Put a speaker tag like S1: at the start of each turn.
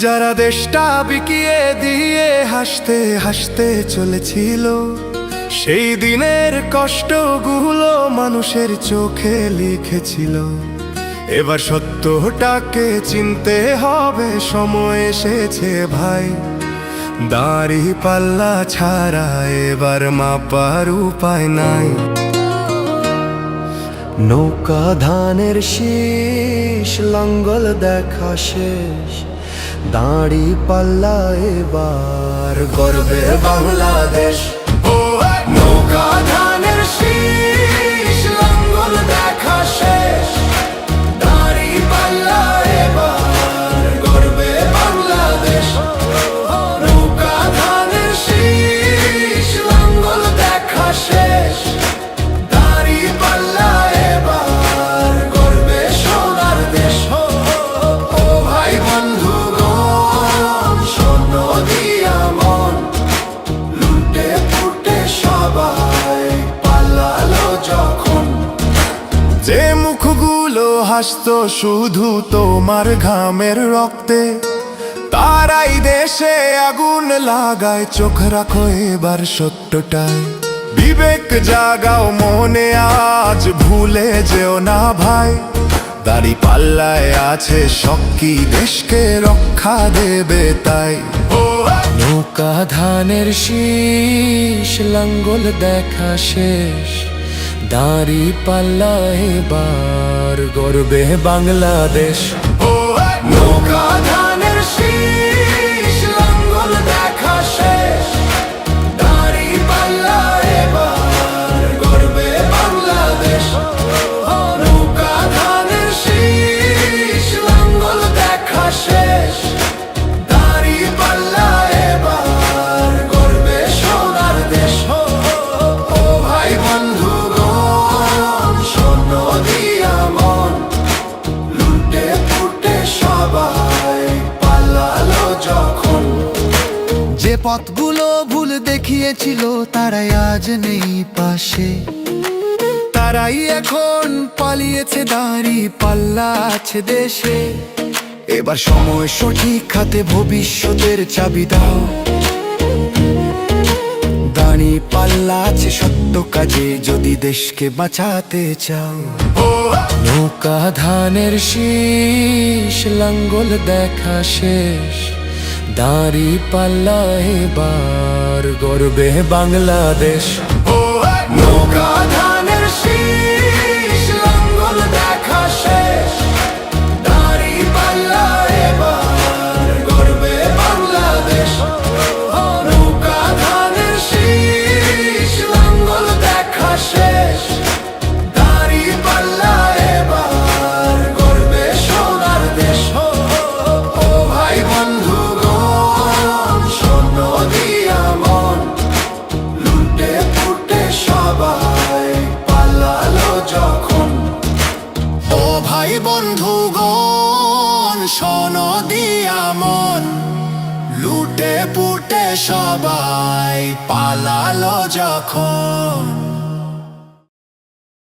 S1: যারা দেশটা বিকিয়ে দিয়ে হাসতে হাসতে চলেছিল, সেই দিনের কষ্টগুলো মানুষের চোখে লিখেছিল। এবার সত্যটাকে চিনতে হবে, সময় এসেছে ভাই। দাড়ি পাল্লা ছাড়া এবার মাপার উপায় নাই। নৌকা ধানের শীষ, লাঙ্গল দেখা শেষ, দাড়ি পাল্লা এবার গর্বের বাংলাদেশ। নৌকা ধানের শীষ, লাঙ্গল দেখা শেষ, দাড়ি পাল্লা এবার গর্বে বাংলাদেশ। নৌকা ধানের শীষ, লাঙ্গল দেখা শেষ, দাড়ি পাল্লা এবার গর্বে সোনার দেশ। ও ভাই বন্ধুগণ, শোনো দিয়া মন, লুটে পুটে সবাই পালালো যখন। যে মুখগুলো হাসতো শুধু তোমার ঘামের রক্তে, তারাই দেশে আগুন লাগায়। চোখ রাখো এবার সত্যটায়, বিবেক জাগাও মনে, আজ ভুলে যেও না ভাই। দাড়ি পাল্লায় আছে শক্তি, দেশকে রক্ষা দেবে তাই। নৌকা ধানের শীষ, লাঙ্গল দেখা শেষ, দাড়ি পাল্লা এবার গর্বে বাংলাদেশ। নৌকা ধানের শীষ, লাঙ্গল দেখা শেষ, দাড়ি পাল্লা এবার গর্বে বাংলাদেশ। নৌকা ধানের শীষ, লাঙ্গল দেখা শেষ, দাড়ি পাল্লা এবার গর্বে সোনার দেশ। ও ভাই বন্ধুগণ, শোনো দিয়া মন, লুটে পুটে সবাই পালালো যখন। যে পথগুলো ভুল দেখিয়েছিল তারাই আজ নেই পাশে, তারাই এখন পালিয়েছে, দাড়ি পাল্লা আছে দেশে। এবার সময় সঠিক হাতে, ভবিষ্যতের চাবি দাও। দাড়ি পাল্লা আছে সত্য কাজে, যদি দেশকে বাঁচাতে চাও। নৌকা ধানের শীষ, লাঙ্গল দেখা শেষ, দাড়ি পাল্লা এবার গর্বে বাংলাদেশ। নৌকা ধানের শীষ, লাঙ্গল দেখা শেষ, দাড়ি পাল্লা এবার গর্বে বাংলাদেশ। নৌকা ধানের শীষ, লাঙ্গল দেখা শেষ, দাড়ি পাল্লা এবার গর্বে সোনার দেশ। ও ভাই বন্ধুগণ, শোনো দিয়া মন, লুটে পুটে সবাই পালালো যখন। ও ভাই বন্ধুগণ, শোনো দিয়া মন, লুটে পুটে সবাই পালালো যখন।